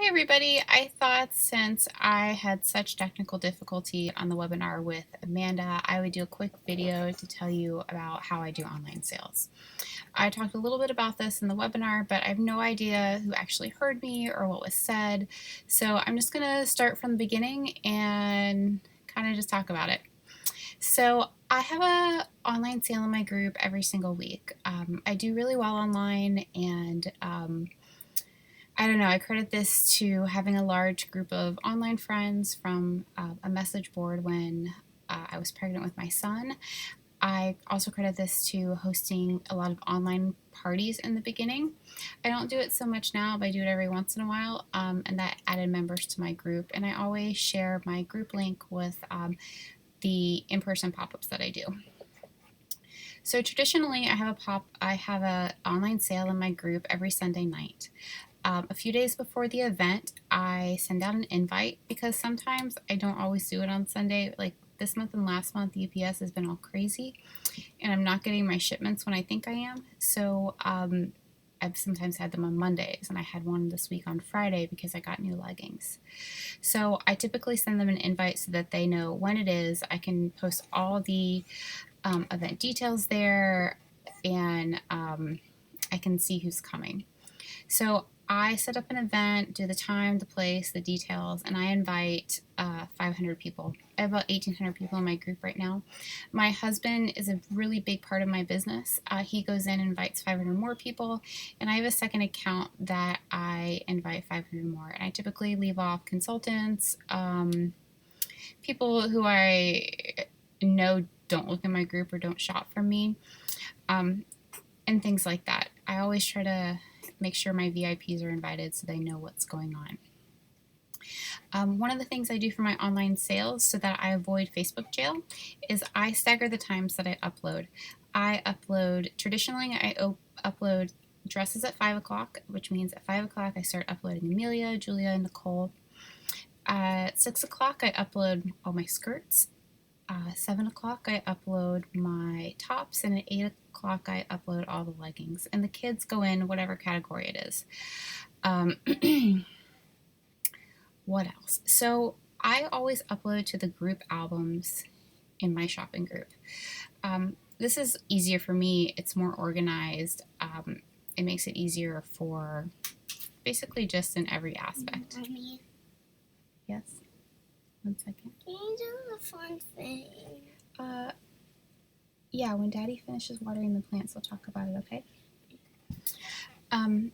Hey everybody, I thought since I had such technical difficulty on the webinar with Amanda, I would do a quick video to tell you about how I do online sales. I talked a little bit about this in the webinar, but I have no idea who actually heard me or what was said. So I'm just going to start from the beginning and kind of just talk about it. So I have an online sale in my group every single week. I do really well online, and I don't know, I credit this to having a large group of online friends from a message board when I was pregnant with my son. I also credit this to hosting a lot of online parties in the beginning. I don't do it so much now, but I do it every once in a while, and that added members to my group. And I always share my group link with the in-person pop-ups that I do. So traditionally, I have a online sale in my group every Sunday night. A few days before the event, I send out an invite because sometimes I don't always do it on Sunday. Like this month and last month, UPS has been all crazy, and I'm not getting my shipments when I think I am. So I've sometimes had them on Mondays, and I had one this week on Friday because I got new leggings. So I typically send them an invite so that they know when it is. I can post all the event details there, and I can see who's coming. So I set up an event, do the time, the place, the details, and I invite 500 people. I have about 1,800 people in my group right now. My husband is a really big part of my business. He goes in and invites 500 more people, and I have a second account that I invite 500 more. And I typically leave off consultants, people who I know don't look in my group or don't shop from me, and things like that. I always try to make sure my VIPs are invited so they know what's going on. One of the things I do for my online sales so that I avoid Facebook jail is I stagger the times that I upload. Traditionally, I upload dresses at 5 o'clock, which means at 5 o'clock I start uploading Amelia, Julia, and Nicole. At 6 o'clock I upload all my skirts. 7 o'clock I upload my tops, and at 8 o'clock I upload all the leggings, and the kids go in whatever category it is. What else? So I always upload to the group albums in my shopping group. This is easier for me. It's more organized. It makes it easier for basically just in every aspect. Mommy, Yes? 1 second. can you do the fun thing? Yeah, when Daddy finishes watering the plants, we'll talk about it, okay?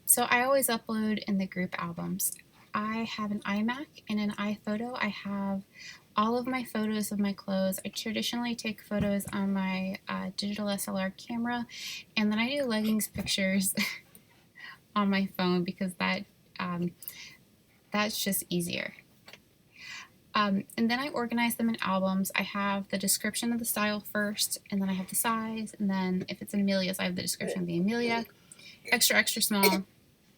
So I always upload in the group albums. I have an iMac and an iPhoto. I have all of my photos of my clothes. I traditionally take photos on my digital SLR camera, and then I do leggings pictures on my phone because that's just easier. And then I organize them in albums. I have the description of the style first, and then I have the size, and then if it's an Amelia's, I have the description of the Amelia, extra, extra small,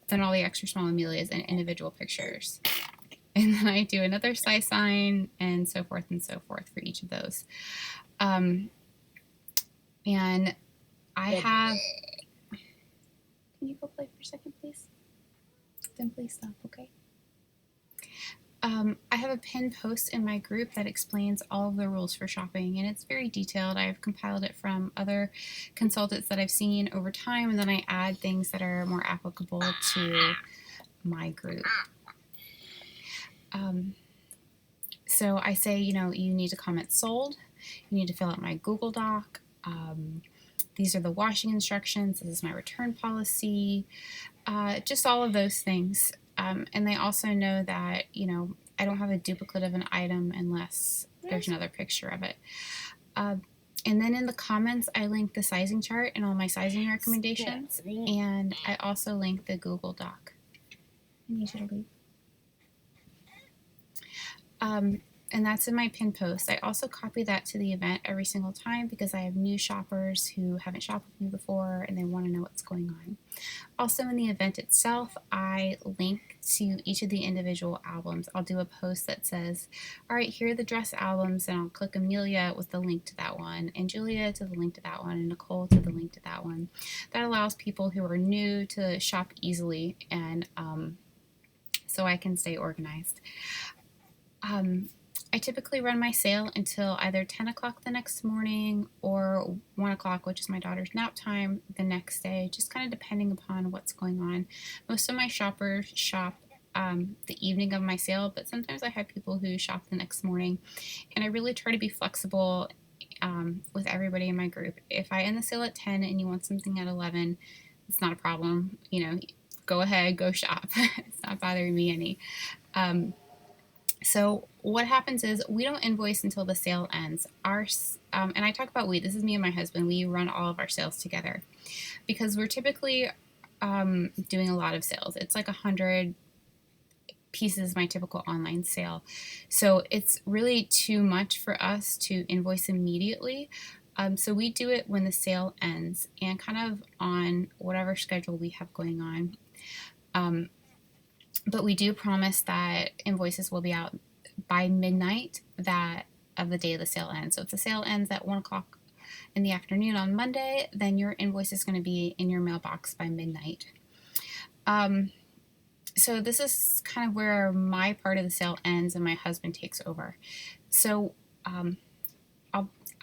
then all the extra small Amelias and individual pictures. And then I do another size sign and so forth for each of those. And I have... Can you go play for a second, please? Then please stop, okay? I have a pinned post in my group that explains all of the rules for shopping, and it's very detailed. I've compiled it from other consultants that I've seen over time, and then I add things that are more applicable to my group. So I say, you need to comment sold, you need to fill out my Google Doc, these are the washing instructions, this is my return policy, just all of those things. And they also know that, I don't have a duplicate of an item unless there's another picture of it. And then in the comments, I link the sizing chart and all my sizing recommendations. And I also link the Google Doc. I need you to leave. And that's in my pin post. I also copy that to the event every single time because I have new shoppers who haven't shopped with me before and they want to know what's going on. Also in the event itself, I link to each of the individual albums. I'll do a post that says, all right, here are the dress albums, and I'll click Amelia with the link to that one, and Julia to the link to that one, and Nicole to the link to that one. That allows people who are new to shop easily and so I can stay organized. I typically run my sale until either 10 o'clock the next morning or 1 o'clock, which is my daughter's nap time, the next day, just kind of depending upon what's going on. Most of my shoppers shop the evening of my sale, but sometimes I have people who shop the next morning, and I really try to be flexible with everybody in my group. If I end the sale at 10 and you want something at 11, it's not a problem. Go ahead, go shop. It's not bothering me any. So what happens is we don't invoice until the sale ends. And I talk about we. This is me and my husband. We run all of our sales together because we're typically doing a lot of sales. It's like 100 pieces my typical online sale. So it's really too much for us to invoice immediately. So we do it when the sale ends and kind of on whatever schedule we have going on. But we do promise that invoices will be out by midnight of the day the sale ends. So if the sale ends at 1 o'clock in the afternoon on Monday, then your invoice is going to be in your mailbox by midnight. So this is kind of where my part of the sale ends and my husband takes over. So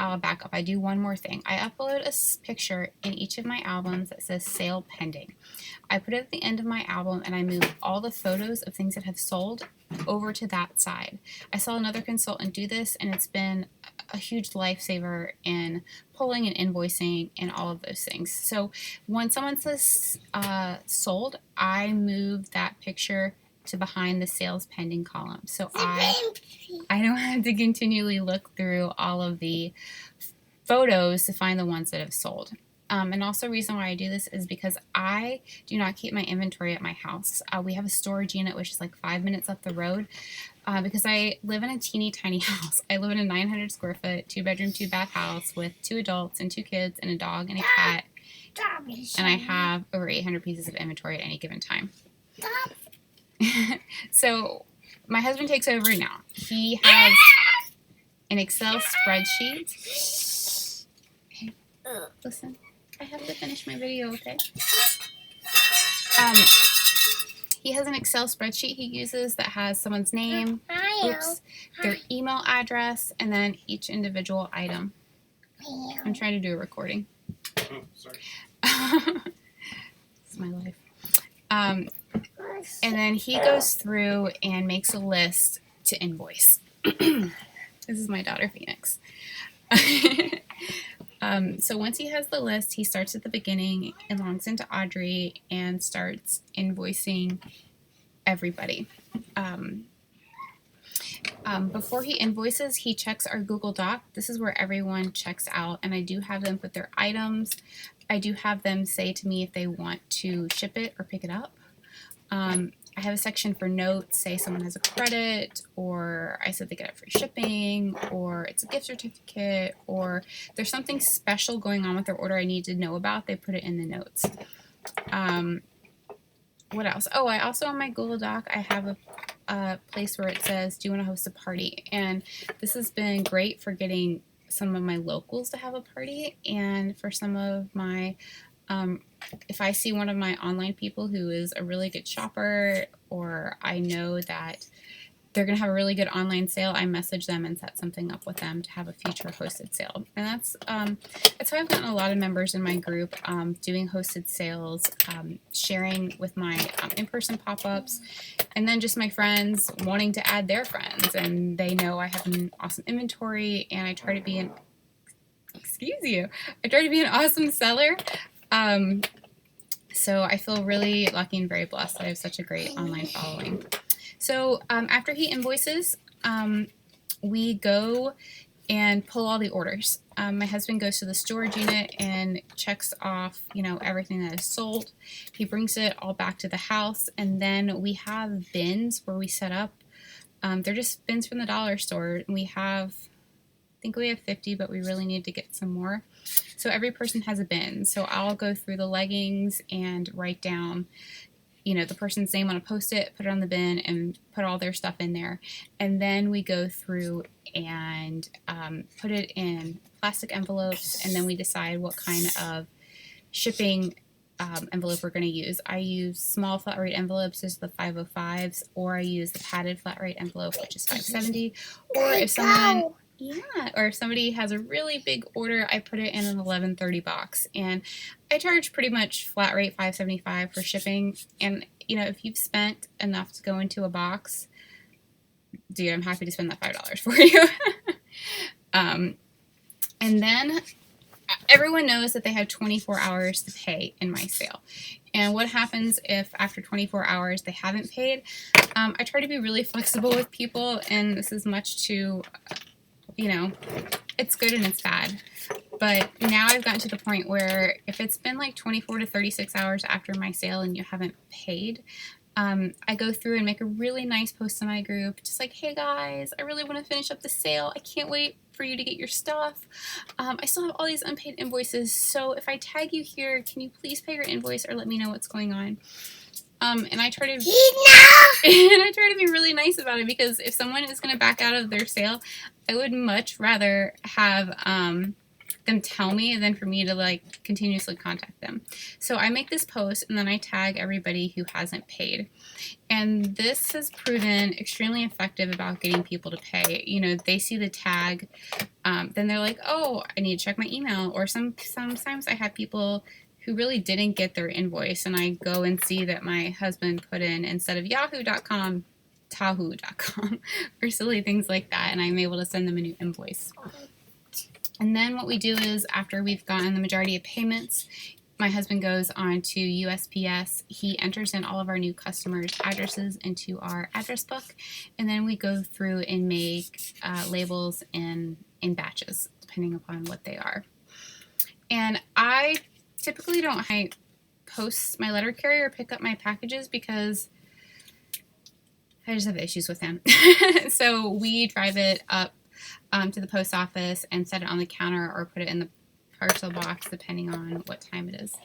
I'll back up. I do one more thing. I upload a picture in each of my albums that says sale pending. I put it at the end of my album and I move all the photos of things that have sold over to that side. I saw another consultant do this, and it's been a huge lifesaver in pulling and invoicing and all of those things. So when someone says sold, I move that picture to behind the sales pending column. So I don't have to continually look through all of the photos to find the ones that have sold. And also the reason why I do this is because I do not keep my inventory at my house. We have a storage unit which is like 5 minutes up the road because I live in a teeny tiny house. I live in a 900 square foot, 2-bedroom, 2-bath house with 2 adults and 2 kids and a dog and a cat. And I have over 800 pieces of inventory at any given time. So my husband takes over now. He has an Excel spreadsheet. Hey, listen, I have to finish my video, okay? He has an Excel spreadsheet he uses that has someone's name, their email address, and then each individual item. I'm trying to do a recording. Oh, sorry. It's my life. And then he goes through and makes a list to invoice. This is my daughter, Phoenix. So once he has the list, he starts at the beginning and logs into Audrey and starts invoicing everybody. Before he invoices, he checks our Google Doc. This is where everyone checks out, and I do have them put their items. I do have them say to me if they want to ship it or pick it up. I have a section for notes, say someone has a credit, or I said they get it free shipping, or it's a gift certificate, or there's something special going on with their order I need to know about. They put it in the notes. What else? Oh, I also on my Google Doc, I have a place where it says, do you want to host a party? And this has been great for getting some of my locals to have a party, and for some of my if I see one of my online people who is a really good shopper, or I know that they're going to have a really good online sale, I message them and set something up with them to have a future hosted sale. And that's how I've gotten a lot of members in my group, doing hosted sales, sharing with my in-person pop-ups, and then just my friends wanting to add their friends. And they know I have an awesome inventory, and I try to be an awesome seller. So I feel really lucky and very blessed that I have such a great online following. So after he invoices, we go and pull all the orders. My husband goes to the storage unit and checks off, everything that is sold. He brings it all back to the house, and then we have bins where we set up. They're just bins from the dollar store. I think we have 50, but we really need to get some more. So every person has a bin. So I'll go through the leggings and write down, the person's name on a Post-it, put it on the bin, and put all their stuff in there. And then we go through and put it in plastic envelopes, and then we decide what kind of shipping envelope we're going to use. I use small flat rate envelopes, as the 505s, or I use the padded flat rate envelope, which is 570. Or if someone, or if somebody has a really big order, I put it in an 1130 box, and I charge pretty much flat rate $5.75 for shipping. And if you've spent enough to go into a box, dude, I'm happy to spend that $5 for you. And then everyone knows that they have 24 hours to pay in my sale. And what happens if after 24 hours they haven't paid? I try to be really flexible with people, and this is much to, it's good and it's bad. But now I've gotten to the point where if it's been like 24 to 36 hours after my sale and you haven't paid, I go through and make a really nice post in my group, just like, hey guys, I really want to finish up the sale. I can't wait for you to get your stuff. I still have all these unpaid invoices, so if I tag you here, can you please pay your invoice or let me know what's going on? And I try to be really nice about it, because if someone is going to back out of their sale, I would much rather have them tell me than for me to continuously contact them. So I make this post and then I tag everybody who hasn't paid. And this has proven extremely effective about getting people to pay. They see the tag, then they're like, oh, I need to check my email. Or sometimes I have people who really didn't get their invoice, and I go and see that my husband put in, instead of yahoo.com, tahoo.com, or silly things like that, and I'm able to send them a new invoice. And then what we do is, after we've gotten the majority of payments, my husband goes on to USPS. He enters in all of our new customers' addresses into our address book, and then we go through and make labels in batches, depending upon what they are. And I typically don't post my letter carrier or pick up my packages because I just have issues with him. So we drive it up to the post office and set it on the counter or put it in the parcel box, depending on what time it is.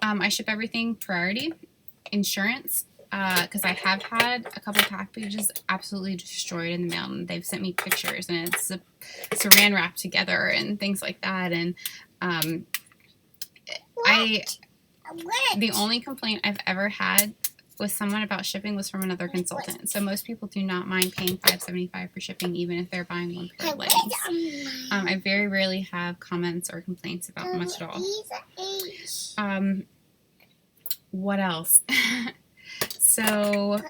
I ship everything priority. Insurance, because I have had a couple packages absolutely destroyed in the mail, and they've sent me pictures, and it's saran wrapped together and things like that. And the only complaint I've ever had with someone about shipping was from another consultant. So most people do not mind paying $5.75 for shipping, even if they're buying one pair of leggings. I very rarely have comments or complaints about much at all. What else? So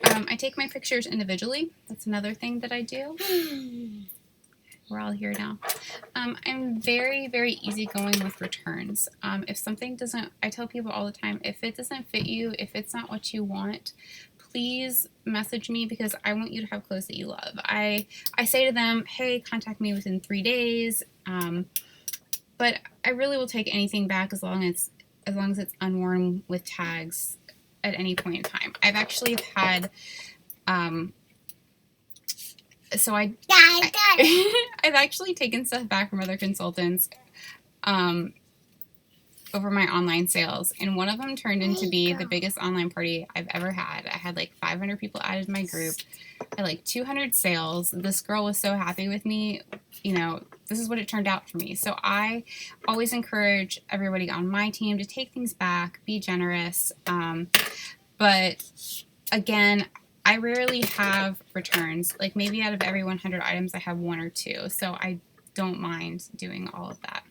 I take my pictures individually. That's another thing that I do. We're all here now. I'm very, very easygoing with returns. If something doesn't, I tell people all the time, if it doesn't fit you, if it's not what you want, please message me, because I want you to have clothes that you love. I say to them, hey, contact me within 3 days. But I really will take anything back as long as it's unworn with tags at any point in time. I've actually had I've actually taken stuff back from other consultants over my online sales, and one of them turned into be the biggest online party I've ever had. I had like 500 people added to my group. I had like 200 sales. This girl was so happy with me. This is what it turned out for me. So I always encourage everybody on my team to take things back, be generous. But again, I rarely have returns. Like maybe out of every 100 items, I have 1 or 2. So I don't mind doing all of that.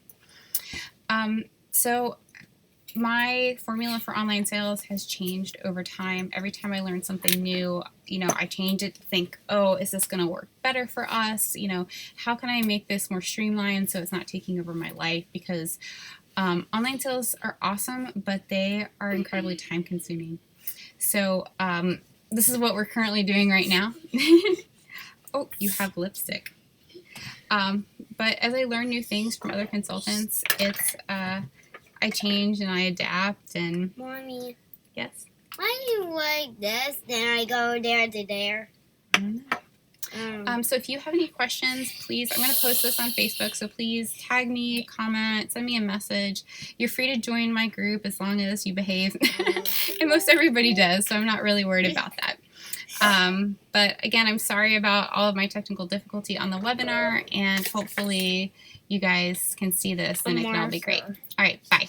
So my formula for online sales has changed over time. Every time I learn something new, I change it to think, oh, is this going to work better for us? How can I make this more streamlined so it's not taking over my life? Because online sales are awesome, but they are incredibly time consuming. So this is what we're currently doing right now. Oh, you have lipstick. But as I learn new things from other consultants, it's I change and I adapt. And Mommy. Yes? Why do you like this? Then I go there to there. I don't know. So if you have any questions, please, I'm going to post this on Facebook, so please tag me, comment, send me a message. You're free to join my group as long as you behave. And most everybody does, so I'm not really worried about that. But again, I'm sorry about all of my technical difficulty on the webinar, and hopefully you guys can see this and it can all be great. All right, bye.